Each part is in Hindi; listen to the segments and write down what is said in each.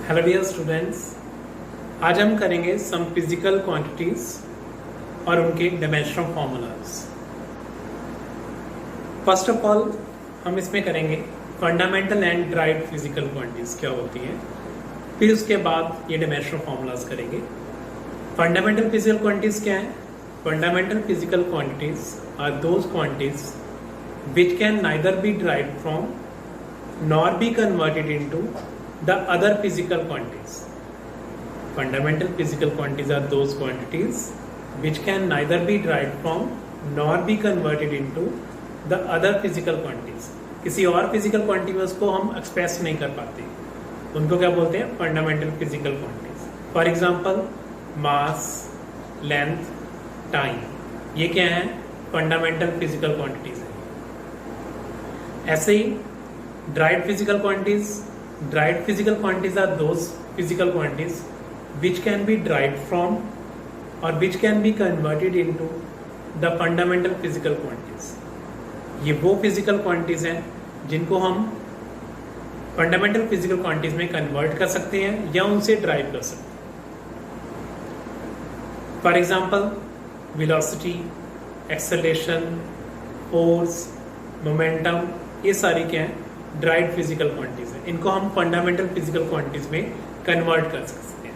हेलो डियर स्टूडेंट्स, आज हम करेंगे सम फिजिकल क्वांटिटीज और उनके dimensional formulas. First of all हम इसमें करेंगे fundamental and derived physical quantities क्या होती हैं, फिर उसके बाद ये डायमेंशनल फॉर्मूलाज करेंगे। फंडामेंटल फिजिकल क्वांटिटीज क्या है? Fundamental physical quantities are those quantities which can neither be derived from nor be converted into the other physical quantities. Fundamental physical quantities are those quantities which can neither be derived from nor be converted into the other physical quantities. किसी और physical quantity में उसको हम express नहीं कर पाते, उनको क्या बोलते हैं? Fundamental physical quantities. For example, mass, length, time. ये क्या है? Fundamental physical quantities है। ऐसे ही derived physical quantities are those physical quantities which can be derived from और which can be converted into the fundamental physical quantities. ये वो फिजिकल क्वांटिटीज हैं जिनको हम फंडामेंटल फिजिकल क्वांटिटीज में कन्वर्ट कर सकते हैं या उनसे ड्राइव कर सकते हैं। For example, velocity, acceleration, force, momentum, ये सारी क्या है? ड्राइव्ड फिजिकल क्वांटिटीज है। इनको हम फंडामेंटल फिजिकल क्वांटिटीज में कन्वर्ट कर सकते हैं।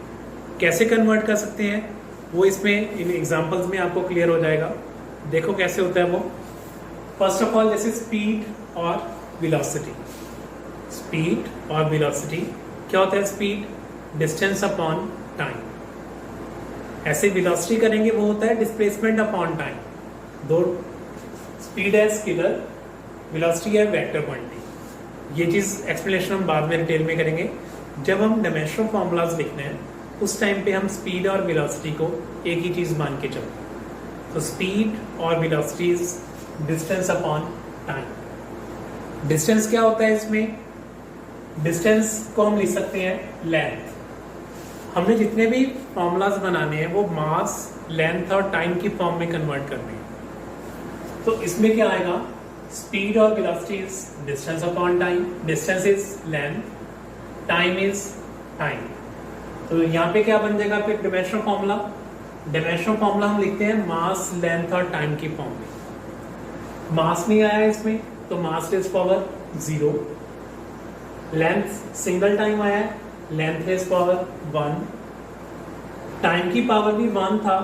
कैसे कन्वर्ट कर सकते हैं वो इसमें इन एग्जांपल्स में आपको क्लियर हो जाएगा। देखो कैसे होता है वो। फर्स्ट ऑफ ऑल, जैसे स्पीड और वेलोसिटी। स्पीड और वेलोसिटी क्या होता है? Speed distance upon time. ऐसे वेलोसिटी करेंगे वो होता है डिस्प्लेसमेंट अपॉन टाइम। दो स्पीड है स्केलर, वेलोसिटी है वेक्टर क्वांटिटी। ये चीज एक्सप्लेनेशन हम बाद में डिटेल में करेंगे। जब हम डायमेंशनल फॉर्मूलाज लिखते हैं उस टाइम पे हम स्पीड और वेलोसिटी को एक ही चीज मान के चलते हैं। तो स्पीड और velocity is distance upon time. Distance क्या होता है इसमें? डिस्टेंस को हम लिख सकते हैं लेंथ। हमने जितने भी फॉर्मूलाज बनाने हैं वो मास, लेंथ और टाइम की फॉर्म में कन्वर्ट करने हैं। तो इसमें क्या आएगा? स्पीड और velocity is distance upon time, distance is length, time is time. तो यहाँ पे क्या बन जाएगा फिर डायमेंशनल फॉर्मूला? डायमेंशनल फॉर्मूला हम लिखते हैं मास, लेंथ और टाइम की फॉर्म में। मास नहीं आया इसमें तो mass raise power 0, length single time आया है, लेंथ रेज पावर 1, टाइम की पावर भी 1 था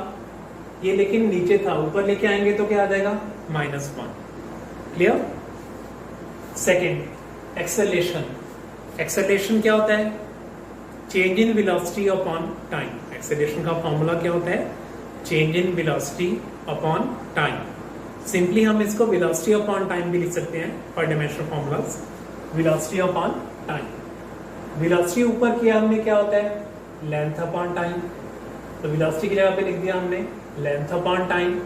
ये, लेकिन नीचे था, ऊपर लेके आएंगे तो क्या आ जाएगा? -1। क्लियर? Second, acceleration. एक्सेलरेशन क्या होता है? Change in velocity upon time. Acceleration का फॉर्मूला क्या होता है? Change in velocity upon time. Simply हम इसको वेलोसिटी अपॉन टाइम भी लिख सकते हैं for dimensional formulas. Velocity upon time. Velocity ऊपर किया हमने, क्या होता है? Length upon time. तो वेलोसिटी की जगह पे लिख दिया हमने length upon time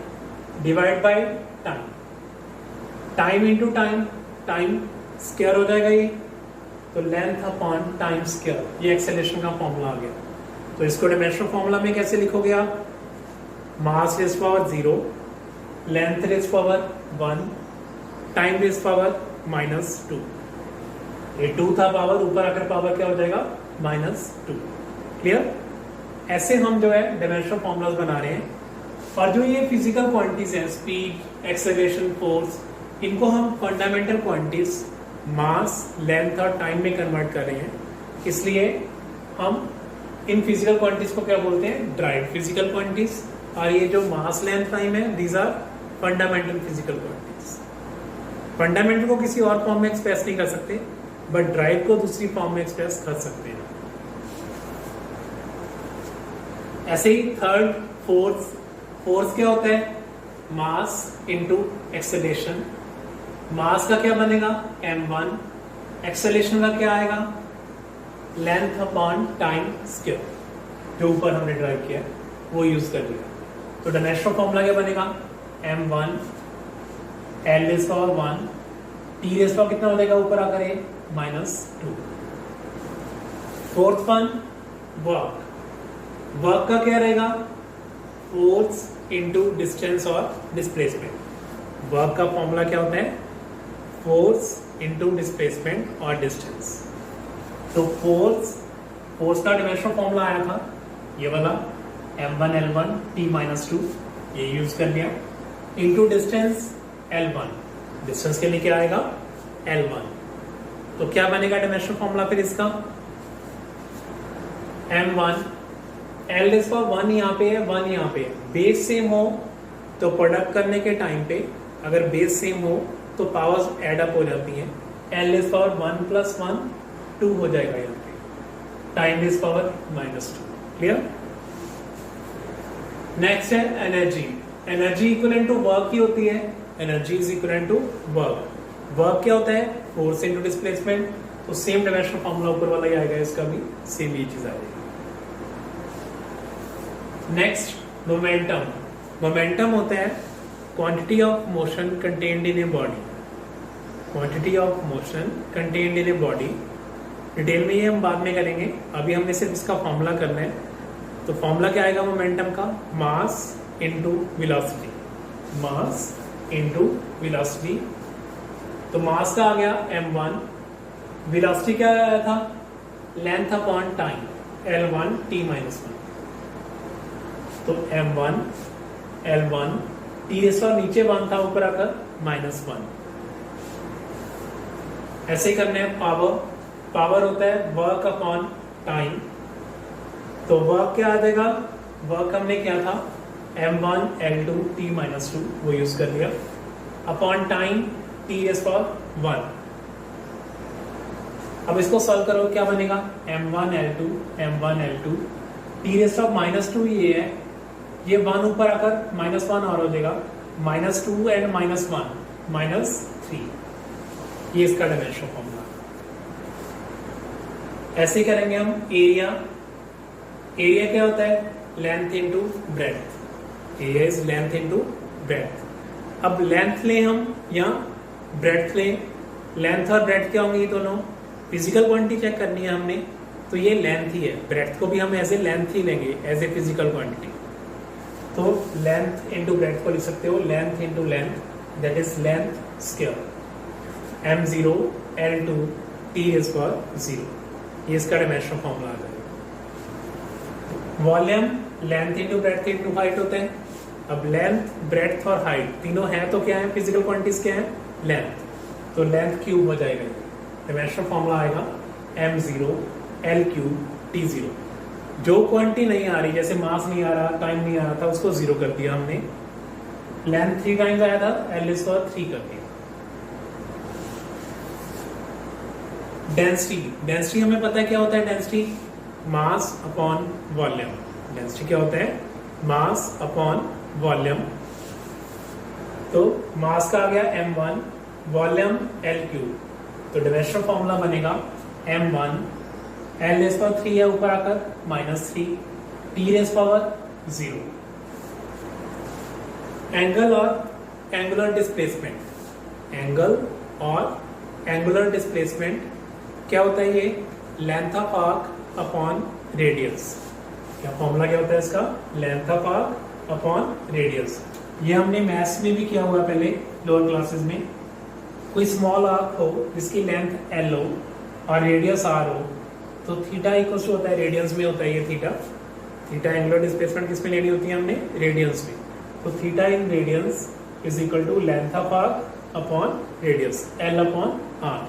divide by time. Time into time, time square हो जाएगा ये, तो लेंथ अपॉन टाइम स्क्वायर। ये एक्सेलरेशन का फॉर्मूला आ गया। तो इसको डायमेंशनल फॉर्मूला में कैसे लिखोगे आप? Mass raise power 0, length raise power 1, time raise power -2। ये 2 था पावर, ऊपर आकर पावर क्या हो जाएगा? -2। क्लियर? ऐसे हम जो है डायमेंशनल फॉर्मूलाज बना रहे हैं। और जो ये फिजिकल क्वांटिटीज हैं, स्पीड, एक्सेलरेशन, फोर्स, इनको हम फंडामेंटल क्वांटिटीज मास, लेंथ और टाइम में कन्वर्ट कर रहे हैं। इसलिए हम इन फिजिकल क्वांटिटीज को क्या बोलते हैं? Derived physical quantities. और ये जो मास, लेंथ, टाइम है, these are fundamental physical quantities. Fundamental को किसी और फॉर्म में एक्सप्रेस नहीं कर सकते, बट ड्राइव को दूसरी फॉर्म में एक्सप्रेस कर सकते हैं। ऐसे ही थर्ड, फोर्स। फोर्स क्या होता है? Mass into acceleration. मास का क्या बनेगा? m1। एक्सेलरेशन का क्या आएगा? Length upon time square. जो ऊपर हमने ड्राइव किया वो यूज कर लिया। तो डायमेंशनल फॉर्मूला क्या बनेगा? m1 l rays power 1, t rays power कितना हो जाएगा ऊपर आकर? ये -2। Fourth one, work. वर्क का क्या रहेगा? फोर्स इंटू डिस्टेंस और डिस्प्लेसमेंट। वर्क का फॉर्मूला क्या होता है? फोर्स इंटू डिस्प्लेसमेंट और डिस्टेंस। तो फोर्स फोर्स का डायमेंशनल फॉर्मूला आया था ये वाला m1l1 t-2, ये यूज कर लिया, इनटू डिस्टेंस l1, डिस्टेंस के लिए क्या आएगा l1। तो क्या बनेगा डायमेंशनल फॉर्मूला फिर इसका m1 l इज फॉर 1 यहाँ पे है 1 यहाँ पे है, बेस सेम हो तो प्रोडक्ट करने के टाइम पे अगर बेस सेम हो तो पावर्स एड अप हो जाती हैं, l इज फॉर 1 + 1 2 हो जाएगा यहाँ पे, time is power -2। Clear. Next है energy. Energy equivalent to work ही होती है, energy is equivalent to work. Work क्या होता है फोर्स इनटू डिस्प्लेसमेंट, तो सेम डायमेंशनल फॉर्मूला ऊपर वाला ही आएगा, इसका भी सेम ये चीज आएगी। Next momentum. मोमेंटम होता है quantity of motion contained in a body, quantity of motion contained in a body. Detail में ये हम बाद में करेंगे, अभी हमने सिर्फ इसका फॉर्मूला करना है। तो फॉर्मूला क्या आएगा मोमेंटम का, mass into velocity, mass into velocity. तो मास का आ गया m1, वेलोसिटी क्या आया था length upon time l1 t-1। तो m1 l1 t नीचे 1 था, ऊपर आकर -1। ऐसे करने हैं पावर। पावर होता है वर्क अपॉन टाइम, तो वर्क क्या आ जाएगा, वर्क हमने क्या था m1 l2 t-2 वो यूज कर लिया, अपॉन टाइम t⁻1। अब इसको सॉल्व करो क्या बनेगा m1 l2 t⁻2 ये है, ये 1 ऊपर आकर -1 और हो जाएगा, -2 एंड -1 -3। ये इसका डायमेंशनल फॉर्मूला। ऐसे करेंगे हम एरिया। एरिया क्या होता है length into breadth, area is length into breadth. अब लेंथ लें हम या ब्रेड्थ लें, लेंथ और ब्रेड्थ क्या होंगे ये दोनों, फिजिकल क्वांटिटी चेक करनी है हमने, तो ये लेंथ ही है, ब्रेड्थ को भी हम एज ए लेंथ ही लेंगे एज ए फिजिकल क्वांटिटी। तो लेंथ इनटू ब्रेड्थ को लिख सकते हो length into length, that is length square m0 l2 t⁻0। ये इसका डायमेंशनल फॉर्मूला आ जाएगा। Volume length into breadth into height होते हैं। अब लेंथ ब्रेड्थ और हाइट तीनों हैं तो क्या है फिजिकल क्वांटिटीज क्या है लेंथ, तो लेंथ क्यूब हो जाएगा। डायमेंशनल फॉर्मूला आएगा m0 l3 t0। जो क्वांटिटी नहीं आ रही, जैसे मास नहीं आ रहा, टाइम नहीं आ रहा था, उसको 0 कर दिया हमने। लेंथ 3 टाइम्स आया था, l इज फॉर 3 कर दिया। डेंसिटी। डेंसिटी हमें पता है क्या होता है density, mass upon volume. Density क्या होता है मास अपॉन वॉल्यूम। तो मास का आ गया m1, वॉल्यूम l3, तो डायमेंशनल फॉर्मूला बनेगा m1 l इज फॉर 3 है ऊपर आकर -3 t⁻0। एंगल और एंगुलर डिस्प्लेसमेंट, एंगल और एंगुलर डिस्प्लेसमेंट क्या होता है, ये length of arc upon radius. क्या फॉर्मूला क्या होता है इसका, length of arc upon radius. ये हमने मैथ्स में भी किया हुआ पहले लोअर क्लासेस में। कोई स्मॉल आर्क हो जिसकी लेंथ l हो और रेडियस r हो, तो थीटा इक्वल टू होता है रेडियंस में होता है ये थीटा। थीटा एंगुलर डिस्प्लेसमेंट किस में लेनी होती है हमने, रेडियंस में। तो theta in radians is equal to length of arc upon radius l upon r।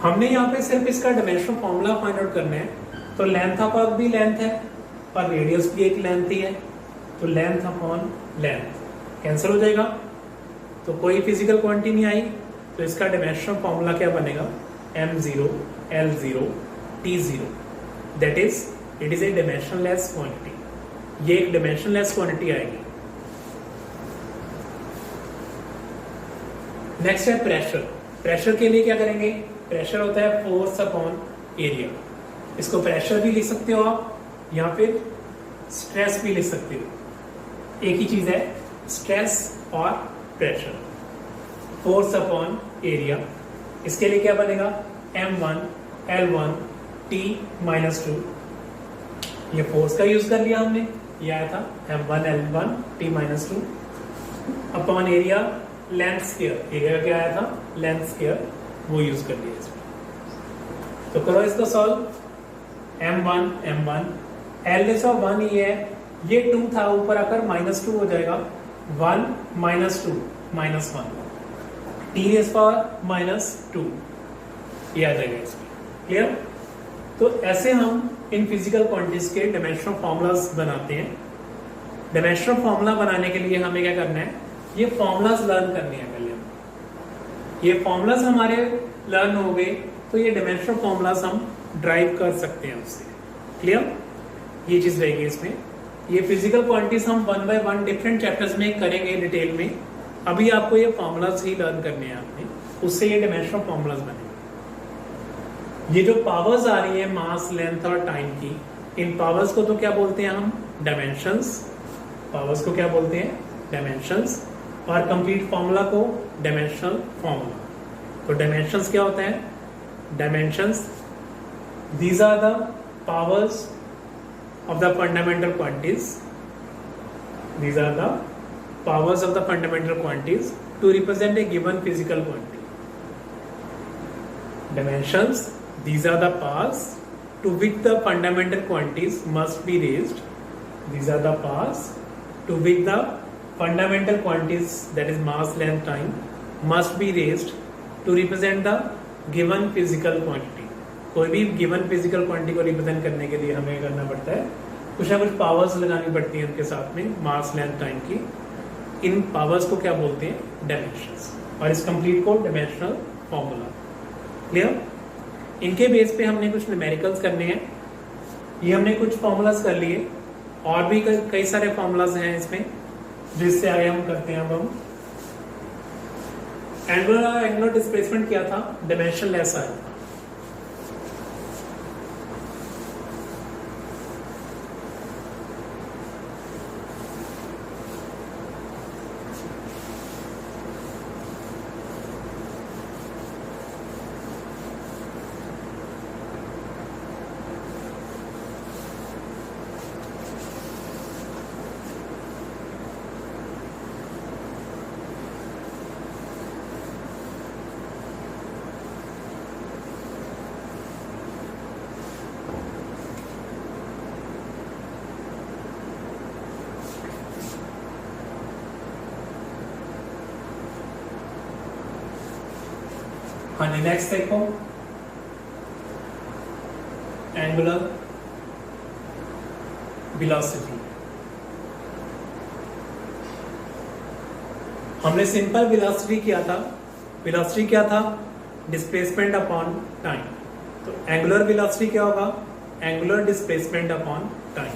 हमने यहाँ पे सिर्फ इसका डायमेंशनल फॉर्मूला फाइंड आउट करना है। तो लेंथ ऑफ आर्क भी लेंथ है और रेडियस भी एक लेंथ ही है, तो लेंथ अपॉन लेंथ कैंसिल हो जाएगा, तो कोई फिजिकल क्वांटिटी नहीं आई। तो इसका डायमेंशनल फॉर्मूला क्या बनेगा m0 l0 t0, that is it is a dimensionless quantity. ये एक डायमेंशनलेस क्वांटिटी आएगी। नेक्स्ट है प्रेशर। प्रेशर के लिए क्या करेंगे, प्रेशर होता है फोर्स अपॉन एरिया। इसको प्रेशर भी लिख सकते हो आप या फिर स्ट्रेस भी लिख सकते हो, एक ही चीज है स्ट्रेस और प्रेशर। फोर्स अपॉन एरिया, इसके लिए क्या बनेगा m1 l1 t-2। ये फोर्स का यूज कर लिया हमने, ये आया था m1 l1 t-2 upon area length square. Area क्या आया था लेंथ स्क्वायर, वो यूज कर लिया इसमें। तो करो इसको solve. m1 L race of 1 ये है, ये 2 था, ऊपर आकर -2 हो जाएगा, 1 -2 -1 t रेस पावर -2 ये आ जाएगा इसमें। क्लियर? तो ऐसे हम इन फिजिकल क्वांटिटीज के डायमेंशनल फॉर्मूलाज बनाते हैं। डायमेंशनल फॉर्मूला बनाने के लिए हमें क्या करना है, ये फॉर्मूलाज लर्न करने हैं पहले हम। ये फॉर्मूलाज हमारे लर्न हो गए तो ये डायमेंशनल फॉर्मूलाज हम ड्राइव कर सकते हैं उससे। क्लियर? ये चीज रहेगी इसमें। ये फिजिकल क्वांटिटीज हम 1 बाय 1 डिफरेंट चैप्टर्स में करेंगे डिटेल में। अभी आपको ये फॉर्मूलाज ही लर्न करने हैं आपने, उससे ये डायमेंशनल फॉर्मूलाज बनेंगे। ये जो पावर्स आ रही है मास, लेंथ और टाइम की, इन पावर्स को तो क्या बोलते हैं हम, डायमेंशंस। पावर्स को क्या बोलते हैं, डायमेंशंस। और कंप्लीट फॉर्मूला को डायमेंशनल फॉर्मूला। तो डायमेंशंस क्या होता है, dimensions these are the powers of the fundamental quantities. These are the powers of the fundamental quantities to represent a given physical quantity. Dimensions, these are the powers to which the fundamental quantities must be raised. These are the powers to which the fundamental quantities, that is mass, length, time, must be raised to represent the given physical quantity. कोई भी गिवन फिजिकल क्वांटिटी को रिप्रेजेंट करने के लिए हमें करना पड़ता है, कुछ ना कुछ पावर्स लगानी पड़ती हैं उनके साथ में, मास, लेंथ, टाइम की। इन पावर्स को क्या बोलते हैं, डायमेंशंस। और इस कंप्लीट को डायमेंशनल फॉर्मूला। क्लियर? इनके बेस पे हमने कुछ न्यूमेरिकल्स करने हैं। ये हमने कुछ फॉर्मूलाज कर लिए, और भी कई सारे फॉर्मूलाज हैं इसमें जिससे आगे हम करते हैं। अब हम एंगुलर डिस्प्लेसमेंट किया था, डायमेंशनलेस आया था। हाँ जी, नेक्स्ट देखो, एंगुलर वेलोसिटी। हमने सिंपल वेलोसिटी किया था। वेलोसिटी क्या था, डिस्प्लेसमेंट अपॉन टाइम। तो एंगुलर वेलोसिटी क्या होगा, angular displacement upon time.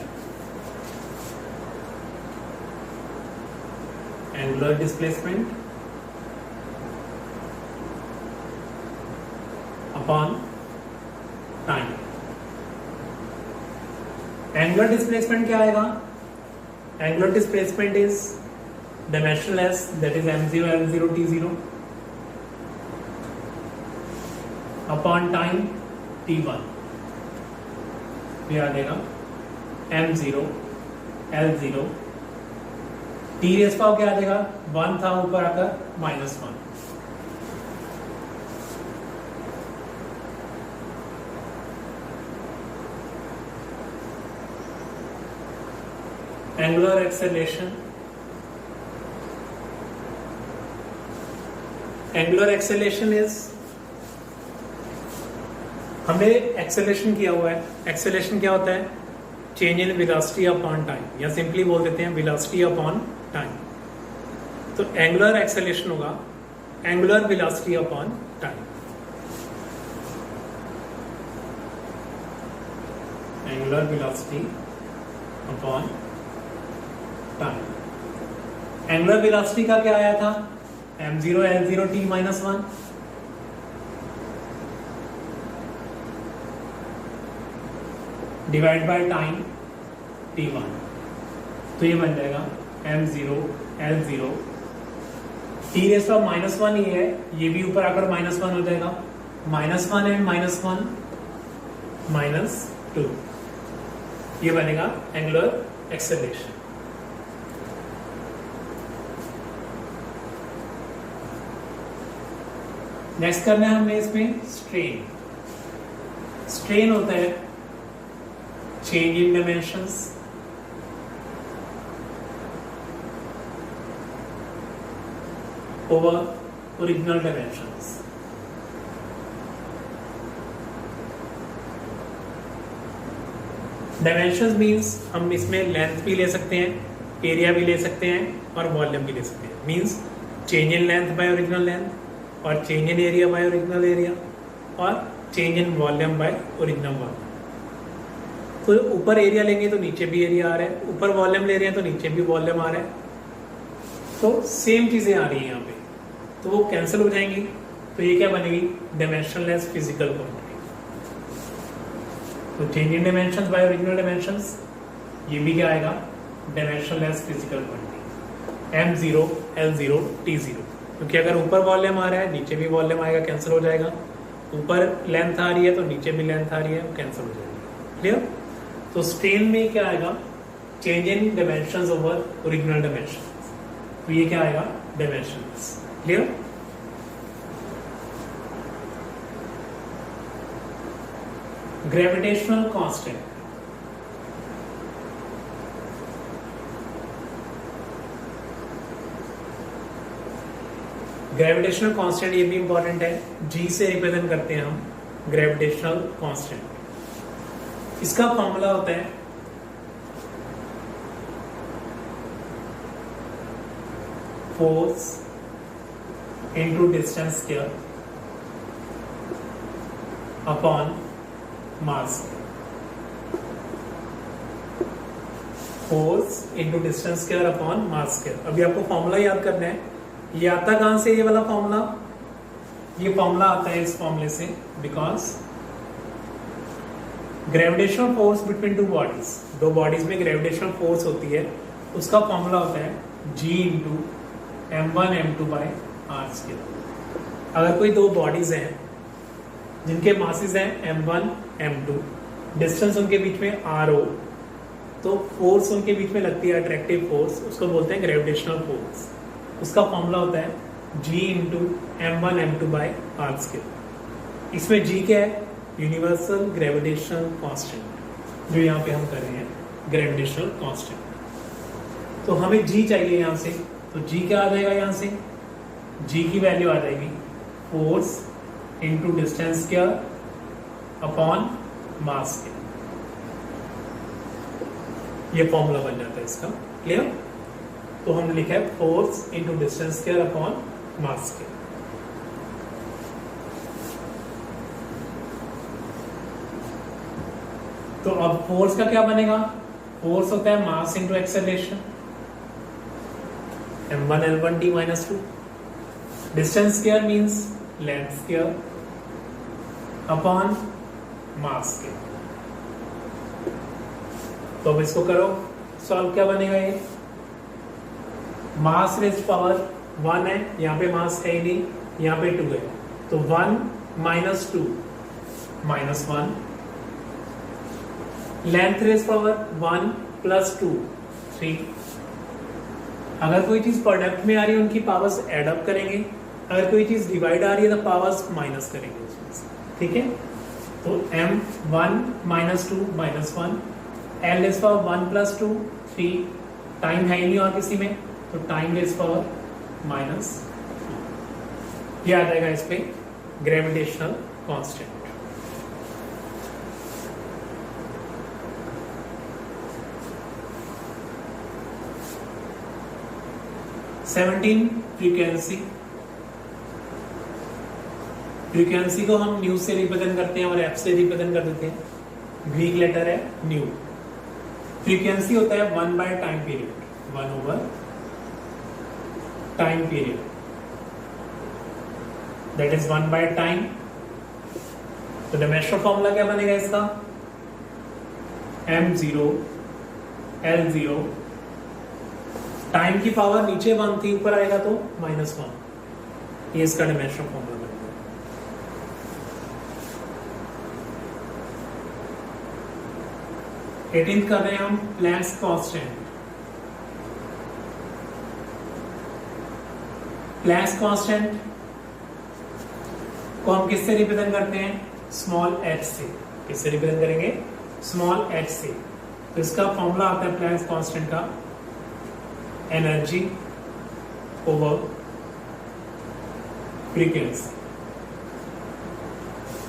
Angular displacement upon time. Angular displacement क्या आएगा, angular displacement is dimensionless, that is m0 l0 t0 upon time t1। ये आ जाएगा m0 l0 t raise power क्या आ जाएगा, 1 था, ऊपर आकर -1। Angular acceleration, angular acceleration is, हमने एक्सेलरेशन किया हुआ है। एक्सेलरेशन क्या होता है, change in velocity upon time, या सिंपली बोल देते हैं वेलोसिटी अपॉन टाइम। तो एंगुलर एक्सेलरेशन होगा angular velocity upon time. Angular velocity upon time. Angular velocity का क्या आया था, m0 l0 t-1 divide by time t1। तो ये बन जाएगा m0 l0 t race of -1 ये है, ये भी ऊपर आकर -1 हो जाएगा, -1 एंड -1 -2। ये बनेगा एंगुलर एक्सेलरेशन। नेक्स्ट करना है हमने इसमें स्ट्रेन। स्ट्रेन होता है change in dimensions, over original dimensions. Dimensions means हम इसमें लेंथ भी ले सकते हैं, एरिया भी ले सकते हैं और वॉल्यूम भी ले सकते हैं. Means change in length by original length और change in area by original area और change in volume by original volume. तो ऊपर एरिया लेंगे तो नीचे भी एरिया आ रहा है, ऊपर वॉल्यूम ले रहे हैं तो नीचे भी वॉल्यूम आ रहा है. तो सेम चीजें आ रही है यहाँ पे, तो वो कैंसिल हो जाएंगी. तो ये क्या बनेगी? Dimensionless physical quantity. तो change in dimensions by original dimensions, ये भी क्या आएगा? Dimensionless physical quantity. M0 L0 T0. क्योंकि अगर ऊपर वॉल्यूम आ रहा है नीचे भी वॉल्यूम आएगा, कैंसिल हो जाएगा. ऊपर लेंथ आ रही है तो नीचे भी लेंथ आ रही है, कैंसिल हो जाएगी. क्लियर? तो स्ट्रेन में क्या आएगा? Change in dimensions over original dimensions. तो ये क्या आएगा? Dimensions. Clear? Gravitational constant. Gravitational constant ये भी इंपॉर्टेंट है. G से रिप्रेजेंट करते हैं हम ग्रेविटेशनल कांस्टेंट. इसका फॉर्मूला होता है force into distance square upon mass. Force into distance square upon mass square. अभी आपको फॉर्मूला याद करना है. ये आता कहां से? ये वाला फॉर्मूला, ये फॉर्मूला आता है इस फॉर्मूले से. Because gravitational force between two bodies, दो बॉडीज में ग्रेविटेशनल फोर्स होती है, उसका फॉर्मूला होता है G into M1 M2 by r square. अगर कोई दो बॉडीज हैं जिनके मासेस हैं M1 M2, डिस्टेंस उनके बीच में RO, तो फोर्स उनके बीच में लगती है अट्रैक्टिव फोर्स, उसको बोलते हैं ग्रेविटेशनल फोर्स. उसका फॉर्मूला होता है G into M1 M2 by r square. इसमें G क्या है? यूनिवर्सल ग्रेविटेशनल कांस्टेंट, जो यहाँ पे हम कर रहे हैं ग्रेविटेशनल कांस्टेंट. तो हमें G चाहिए यहाँ से, तो G क्या आ जाएगा? यहाँ से G की वैल्यू आ जाएगी force into distance square upon mass square. ये फॉर्मूला बन जाता है इसका. क्लियर? तो हम लिखा है force into distance square upon mass square. तो अब फोर्स का क्या बनेगा? फोर्स होता है mass into acceleration, M1 L1 T minus 2. Distance square means length square upon mass square. तो अब इसको करो सॉल्व. क्या बनेगा? ये मास रेज़्ड पावर 1 है, यहाँ पे मास है ही नहीं, यहाँ पे 2 है, तो 1 minus 2 minus 1. Length raised power 1 plus 2 3. अगर कोई चीज प्रोडक्ट में आ रही है उनकी पावर्स एड अप करेंगे, अगर कोई चीज डिवाइड आ रही है तो पावर्स माइनस करेंगे उसमें से. ठीक है? तो M1 minus 2 minus 1, L raised power 1 plus 2 3. Time है ही नहीं और किसी में, तो टाइम रेज़्ड पावर माइनस. ये आ जाएगा इस पे ग्रेविटेशनल कांस्टेंट. फ्रीक्वेंसी. फ्रीक्वेंसी को हम न्यू से रिप्रेजेंट करते हैं और एफ से रिप्रेजेंट कर देते हैं. ग्रीक लेटर है न्यू. फ्रीक्वेंसी होता है 1 by time period, 1 over time period, that is 1 bye time. तो डायमेंशनल फॉर्मूला क्या बनेगा इसका? M0 L0. टाइम की पावर नीचे 1 थी, ऊपर आएगा तो -1. ये इसका डायमेंशनल फॉर्मूला बनेगा. एटीन्थ कर रहे हैं हम प्लैंक्स कांस्टेंट. प्लैंक्स कांस्टेंट को हम किससे रिप्रेजेंट करते हैं? स्मॉल h से. किससे रिप्रेजेंट करेंगे? स्मॉल h से। तो इसका फॉर्मूला आता है प्लैंक्स कांस्टेंट का, energy over frequency.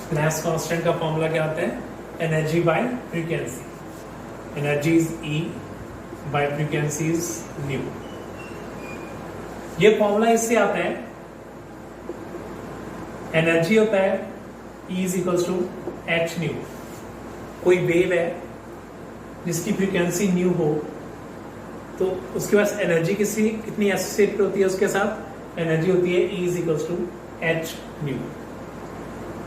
Planck's constant का फॉर्मूला क्या आता है? Energy by frequency. Energy is E by frequency is nu. ये फॉर्मूला इससे आता है, एनर्जी होता है E is equals to h nu. कोई वेव है जिसकी फ्रीक्वेंसी न्यू हो तो उसके पास एनर्जी कितनी एसोसिएटेड होती है उसके साथ? एनर्जी होती है E is equals to h nu.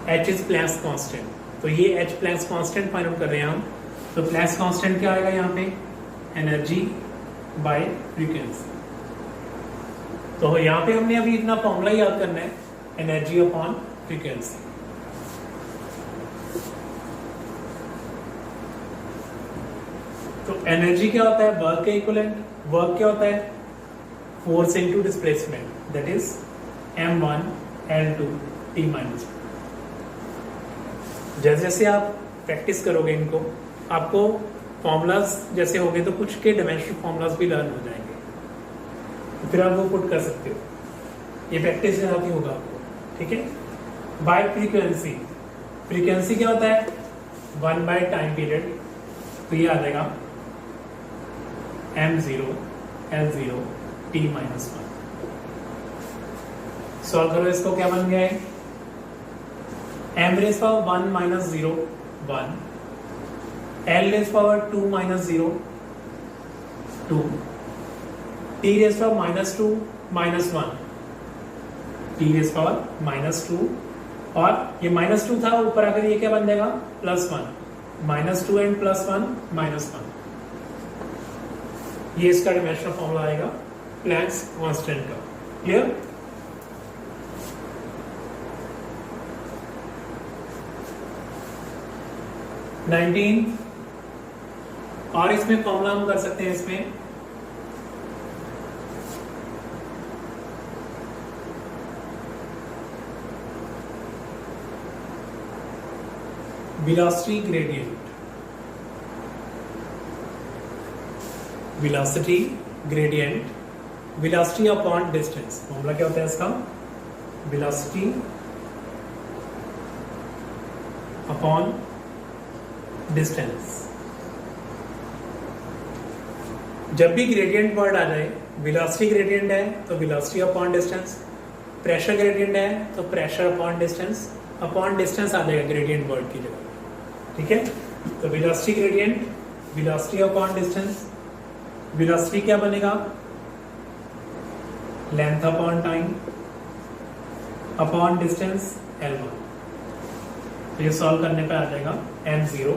H is Planck's constant. तो ये h Planck's constant find out कर रहे हैं हम। तो प्लैंक्स कांस्टेंट क्या आएगा यहाँ पे? Energy by frequency. तो यहाँ पे हमने अभी इतना फॉर्मूला याद करना है, एनर्जी अपॉन फ्रीक्वेंसी। तो एनर्जी क्या होता है? वर्क के इक्विवेलेंट। वर्क क्या होता है? Force into displacement, that is m1 l2 t minus. जैसे जैसे आप प्रैक्टिस करोगे इनको, आपको फॉर्मूलाज जैसे होंगे तो कुछ के डायमेंशनल फॉर्मूलाज भी लर्न हो जाएंगे, तो फिर आप वो पुट कर सकते हो। ये प्रैक्टिस से ही होगा आपको, ठीक है। बाय फ्रीक्वेंसी, फ्रीक्वेंसी क्या होता है? 1 बाय टाइम पीरियड। तो ये आ जाएगा m0 l0 t minus 1। Solve करो इसको, क्या बन गया है? m raise power 1 minus 0 1, l raise power 2 minus 0 2, t raise power minus 2 minus 1, t raise power minus 2, और ये माइनस 2 था, ऊपर आकर ये क्या बन जाएगा? Plus 1, minus 2 and plus 1 minus 1। ये इसका डायमेंशनल फॉर्मूला आएगा प्लैंक्स कांस्टेंट का। क्लियर? और इसमें फॉर्मूला हम कर सकते हैं, इसमें velocity gradient. Velocity gradient, velocity upon distance. Formula क्या होता है इसका? Velocity upon distance. जब भी ग्रेडियंट वर्ड आ जाए, वेलोसिटी ग्रेडियंट है तो velocity upon distance, pressure gradient है तो pressure upon distance, upon distance आ जाएगा ग्रेडियंट वर्ड की जगह, ठीक है। तो velocity gradient, velocity upon distance. Velocity क्या बनेगा? Length upon time upon distance L1। तो ये सॉल्व करने पे आ जाएगा m0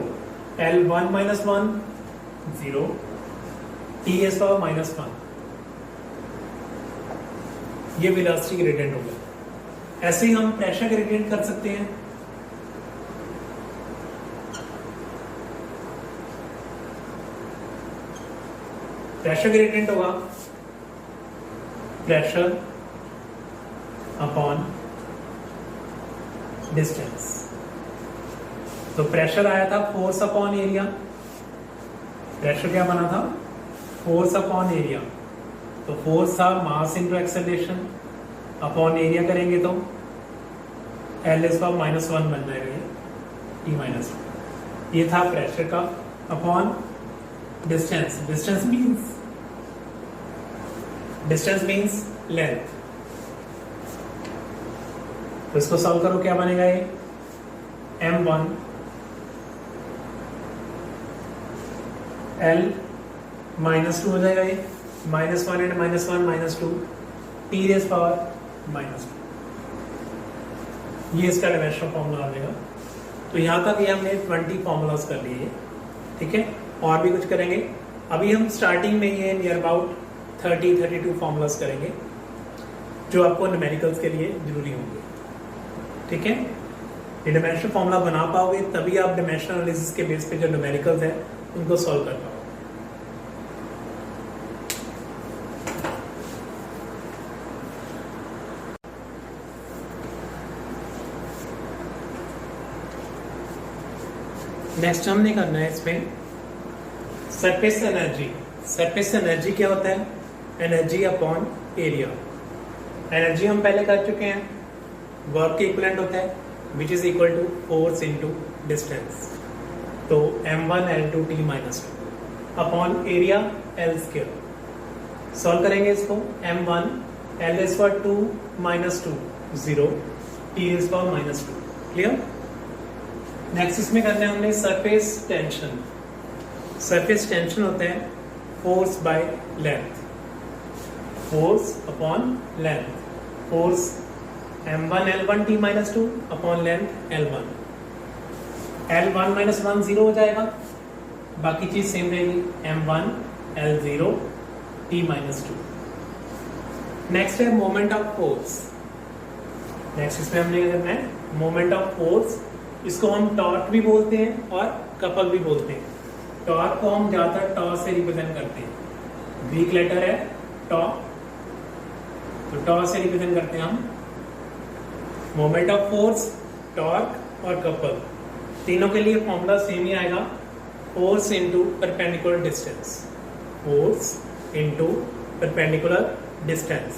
L1 minus 1 0 t rays power minus 1। ये वेलोसिटी ग्रेडियंट होगा। ऐसे ही हम प्रेशर ग्रेडियंट कर सकते हैं। प्रेशर ग्रेडियंट होगा प्रेशर अपॉन डिस्टेंस। तो प्रेशर आया था फोर्स अपॉन एरिया। प्रेशर क्या बना था? Force upon area. तो फोर्स था mass into acceleration, upon area करेंगे तो L इज पावर माइनस 1 बन जाएगा, ये T माइनस 1। ये था प्रेशर का, upon distance. Distance means length. तो इसको सॉल्व करो, क्या बनेगा? ये m1 L माइनस 2 हो जाएगा, ये minus 1 and minus 1 minus 2 T rays power minus 2। ये इसका डायमेंशनल फॉर्मूला आ जाएगा। तो यहाँ तक ये हमने 20 फॉर्मूलाज कर लिए, ठीक है। और भी कुछ करेंगे। अभी हम स्टार्टिंग में ये नियर अबाउट 30-32 फॉर्मूलाज करेंगे जो आपको न्यूमेरिकल्स के लिए जरूरी होंगे, ठीक है। ये डायमेंशनल फॉर्मूला बना पाओगे तभी आप डायमेंशनल एनालिसिस के बेस पे जो न्यूमेरिकल्स है उनको सॉल्व कर पाओगे। नेक्स्ट हमने करना है इसमें सरफेस एनर्जी। सरफेस एनर्जी क्या होता है? Energy upon area. एनर्जी हम पहले कर चुके हैं, वर्क के इक्वलेंट होता है which is equal to force into distance. तो m1 L2 T minus two upon area L square. Solve करेंगे इसको, m1 L is for 2 minus 2 0, T is for minus 2। Clear? Next इसमें करना है हमने सरफेस टेंशन। सरफेस टेंशन होता है force by length, force upon length. Force m1 L1 T minus 2 upon length L1। L1 minus 1 0 हो जाएगा, बाकी चीज सेम रहेगी, m1 L0 T minus 2। Next है मोमेंट ऑफ फोर्स। नेक्स्ट इसमें हमने क्या करना है? Moment of force. इसको हम टॉर्क भी बोलते हैं और कपल भी बोलते हैं। टॉर्क को हम ज्यादातर टॉ से रिप्रेजेंट करते हैं, ग्रीक लेटर है टॉ, तो टॉ से रिप्रेजेंट करते हैं हम। मोमेंट ऑफ फोर्स, टॉर्क और कपल, तीनों के लिए फॉर्मूला सेम ही आएगा, force into perpendicular distance. Force into perpendicular distance.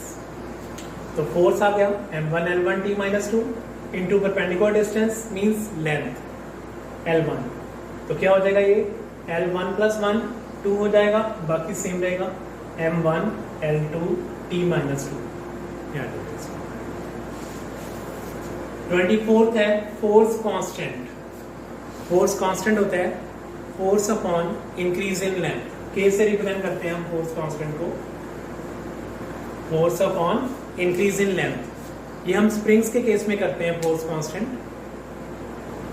तो फोर्स आ गया m1 L1 T minus 2 into perpendicular distance means length L1। तो क्या हो जाएगा? ये L1 प्लस 1 2 हो जाएगा, बाकी सेम रहेगा m1 L2 T minus 2। 24th है फोर्स कांस्टेंट। फोर्स कांस्टेंट होता है force upon increase in length. के से रिप्रेजेंट करते हैं हम फोर्स कांस्टेंट को, force upon increase in length. ये हम स्प्रिंग्स के केस में करते हैं फोर्स कांस्टेंट।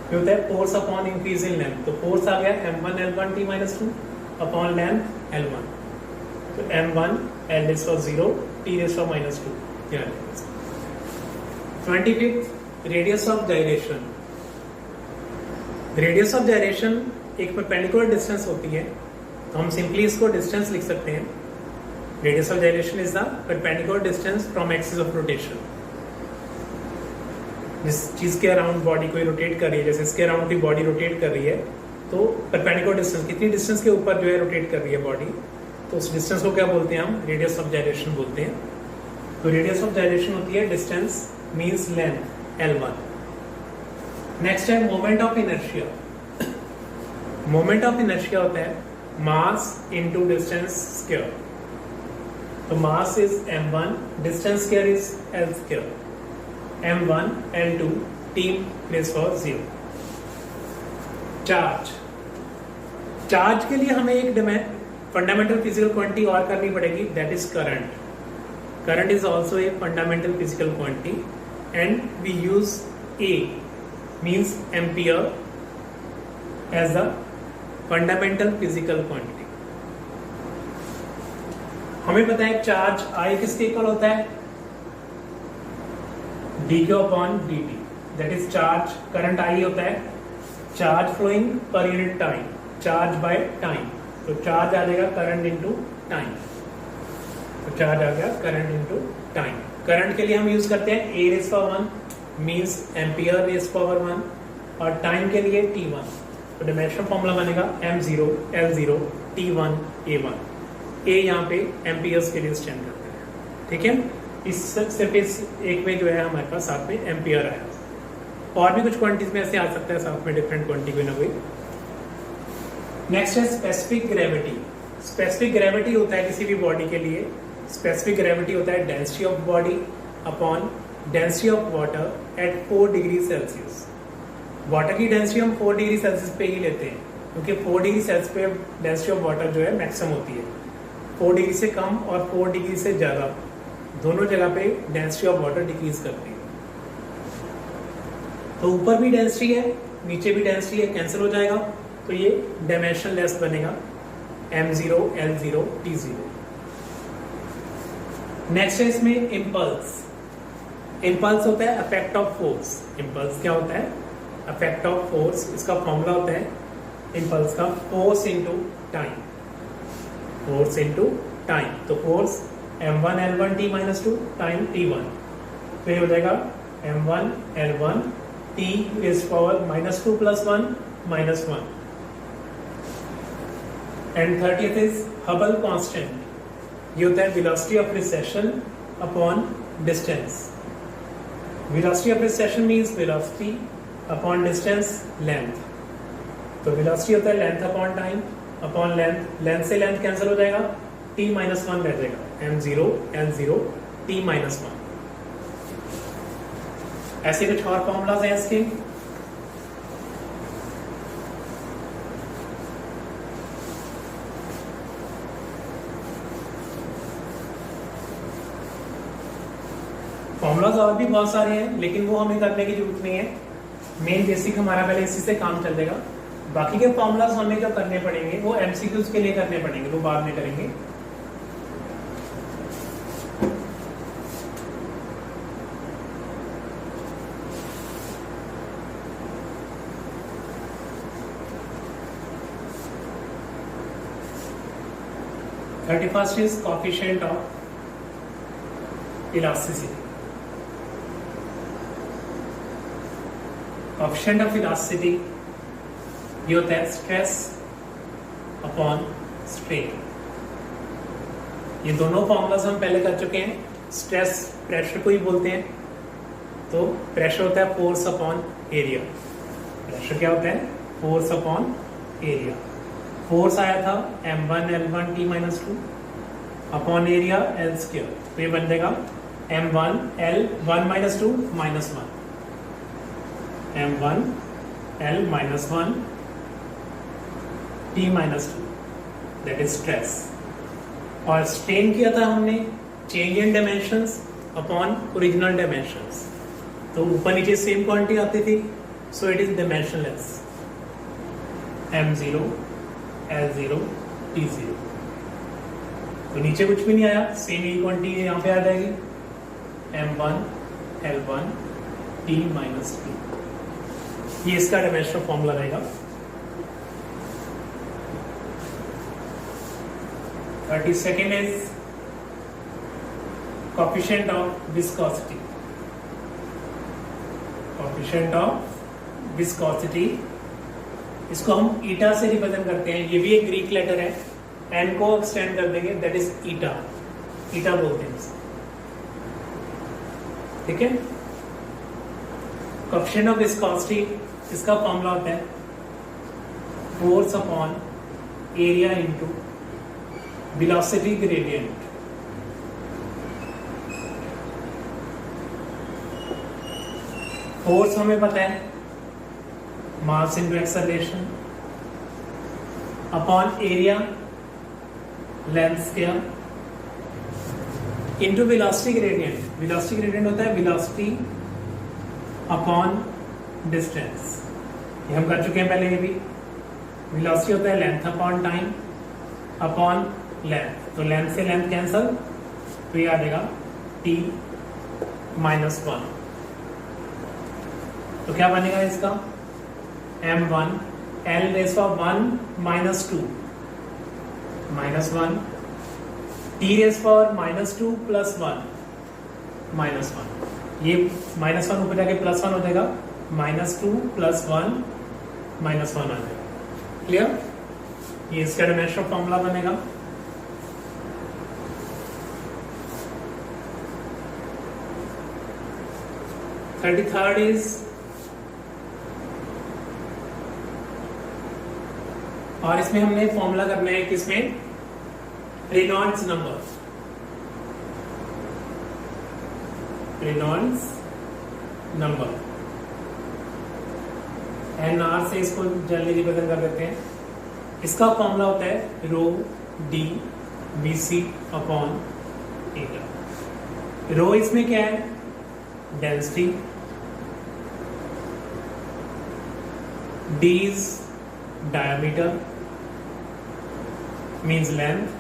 क्या होता है? Force upon increase in length. तो फोर्स आ गया m1 L1 T minus 2 upon length L1। तो m1 L is for 0, T is for minus 2। 25th radius of gyration. Radius of gyration एक परपेंडिकुलर डिस्टेंस होती है, तो हम सिंपली इसको डिस्टेंस लिख सकते हैं। Radius of gyration is the perpendicular distance from axis of rotation. जिस चीज के अराउंड बॉडी कोई रोटेट कर रही है, जैसे इसके अराउंड कोई बॉडी रोटेट कर रही है, तो परपेंडिकुलर डिस्टेंस कितनी डिस्टेंस के ऊपर जो है रोटेट कर रही है बॉडी, तो उस डिस्टेंस को क्या बोलते हैं? हम रेडियस ऑफ जाइरेशन बोलते हैं। तो रेडियस ऑफ जाइरेशन होती है distance means length L1। Next है moment of inertia. Moment of inertia होता है मास इनटू डिस्टेंस स्क्वायर। तो mass is m1, distance square is L square. m1 L2 T is for 0। Charge. Charge के लिए हमें एक फंडामेंटल फिजिकल क्वांटिटी और करनी पड़ेगी, that is current. Current is also a fundamental physical quantity and we use A means ampere as the fundamental physical quantity। हमें पता है चार्ज I किसके इक्वल होता है? dq upon dt, that is charge. Current I होता है charge flowing per unit time, charge by time. तो चार्ज आ जाएगा करंट इनटू टाइम। तो चार्ज आ गया करंट इनटू टाइम। करंट के लिए हम यूज करते हैं A rays power 1 means ampere rays power 1, और टाइम के लिए T1। तो डायमेंशनल फॉर्मूला बनेगा m0 L0 T1 A1। A यहाँ पे एम्पियर्स के लिए स्टैंड करता है, ठीक है। इस सिर्फ इस एक में जो है हमारे पास साथ में एम्पियर आया, और भी कुछ क्वांटिटीज में ऐसे आ सकता है साथ में डिफरेंट क्वांटिटी कोई ना कोई। नेक्स्ट है स्पेसिफिक ग्रेविटी। स्पेसिफिक ग्रेविटी होता है किसी भी बॉडी के लिए, स्पेसिफिक ग्रेविटी होता है density of body upon density of water at 4 degree Celsius. Water की डेंसिटी हम 4 डिग्री सेल्सियस पे ही लेते हैं, क्योंकि 4 डिग्री सेल्सियस पे डेंसिटी ऑफ वाटर जो है मैक्सिमम होती है। 4 डिग्री से कम और 4 डिग्री से ज़्यादा दोनों जगह पे डेंसिटी ऑफ वाटर डिक्रीज करती है। तो ऊपर भी डेंसिटी है, नीचे भी डेंसिटी है, कैंसिल हो जाएगा, तो ये डायमेंशन लेस बनेगा m0 L0 T0। नेक्स्ट है इसमें इम्पल्स। इम्पल्स होता है अफेक्ट ऑफ फोर्स। इम्पल्स क्या होता है? Effect of force. इसका फॉर्मूला होता है इम्पल्स का force into time, force into time. तो force m1 L1 T minus 2 time T1, तो ये हो जाएगा m1 L1 T is power -2 + 1 -1 and 30th is Hubble constant, ये होता है velocity of recession upon distance. Velocity of recession means velocity upon distance length, तो वेलोसिटी होता है length upon time upon length, length से लेंथ कैंसिल हो जाएगा, t-1 रह जाएगा, m0 l0 t-1। ऐसे कुछ और फॉर्मूलाज हैं इसके। फॉर्मूलाज और भी बहुत सारे हैं, लेकिन वो हमें करने की जरूरत नहीं है। मेन बेसिक हमारा पहले इसी से काम चल जाएगा। बाकी के फॉर्मूलाज हमें जो करने पड़ेंगे वो एमसीक्यूज के लिए करने पड़ेंगे, वो बाद में करेंगे। Thirty first is coefficient of elasticity. Coefficient of elasticity ये होता है स्ट्रेस अपॉन स्ट्रेन। ये दोनों फॉर्मूलाज हम पहले कर चुके हैं। स्ट्रेस प्रेशर को ही बोलते हैं, तो प्रेशर होता है फोर्स अपॉन एरिया। प्रेशर क्या होता है, फोर्स अपॉन एरिया। फोर्स आया था m1 l1 t-2 upon area l square, तो ये बन जाएगा m1 l1 - 2 -1 m1 l-1 t-2, that is stress. और स्ट्रेन किया था हमने change in dimensions upon original dimensions, तो ऊपर नीचे सेम क्वांटिटी आती थी, so it is dimensionless. m0 l0 t0, तो नीचे कुछ भी नहीं आया, सेम ही क्वांटिटी यहाँ पे आ जाएगी m1 l1 t-2। ये इसका डायमेंशनल फॉर्मूला रहेगा। 32nd is coefficient of viscosity. Coefficient of viscosity, इसको हम ईटा से रिप्रेजेंट करते हैं। ये भी एक ग्रीक लेटर है, एन को एक्सटेंड कर देंगे, दैट इज ईटा। ईटा बोलते हैं इसको, ठीक है। कोएफिशिएंट ऑफ विस्कोसिटी, इसका फॉर्मूला होता है force upon area into velocity gradient. Force हमें पता है mass into acceleration upon area length square into velocity gradient. Velocity gradient होता है वेलोसिटी अपॉन डिस्टेंस, ये हम कर चुके हैं पहले। ये भी वेलोसिटी होता है length upon time upon length, तो लेंथ से लेंथ कैंसल, तो ये आ जाएगा t-1। तो क्या बनेगा इसका, m1 l-1 - 2 -1 t-2 + 1 -1, ये -1 ऊपर जाके +1 हो जाएगा, -2 + 1 -1 आ जाएगा। क्लियर, ये इसका डायमेंशनल फॉर्मूला बनेगा। थर्टी थर्ड इज और इसमें हमने फॉर्मूला करना है किसमें, Reynolds number. Reynolds number NR से इसको जल्दी रिप्रेजेंट कर देते हैं। इसका फॉर्मूला होता है rho D BC upon area. रो इसमें क्या है, density, D is diameter means length,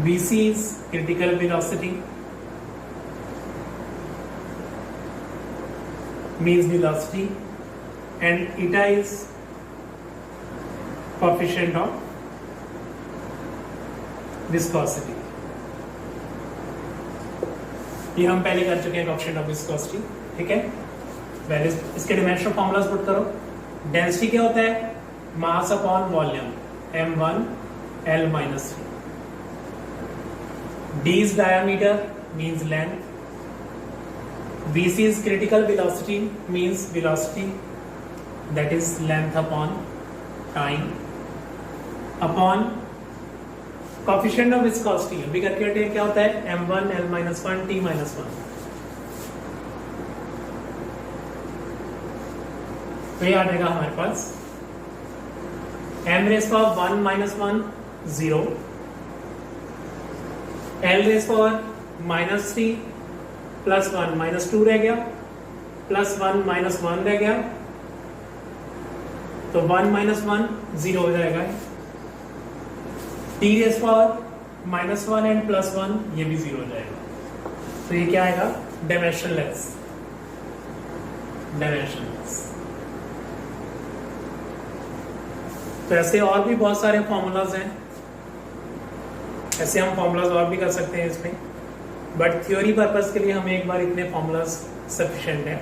BC is critical velocity means velocity, and eta is coefficient of viscosity। ये हम पहले कर चुके हैं कोएफिशिएंट ऑफ विस्कोसिटी, ठीक है। पहले इसके डायमेंशनल फॉर्मूलाज पुट करो। डेंसिटी क्या होता है? Mass upon volume, m1 L minus 3. D is diameter, means length. VC is critical velocity, means velocity, that is length upon time, upon coefficient of viscosity. अभी करके क्या होता है? m1 L minus 1 T minus 1. तो ये आ जाएगा हमारे पास m raise power 1 minus 1 0, L raise power minus 3 plus 1 minus 2 रह गया, plus 1 minus 1 रह गया, तो 1 minus 1 0 हो जाएगा. T raise power minus 1 and plus 1 ये भी 0 हो जाएगा. तो ये क्या आएगा? डायमेंशनलेस. तो ऐसे और भी बहुत सारे फॉर्मूलाज हैं, ऐसे हम फॉर्मूलाज और भी कर सकते हैं इसमें, बट थ्योरी पर्पस के लिए हमें एक बार इतने फॉर्मूलाज सफिशिएंट है.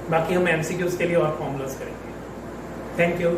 बाकी हम एमसीक्यूज के लिए और फॉर्मूलाज करेंगे. Thank you.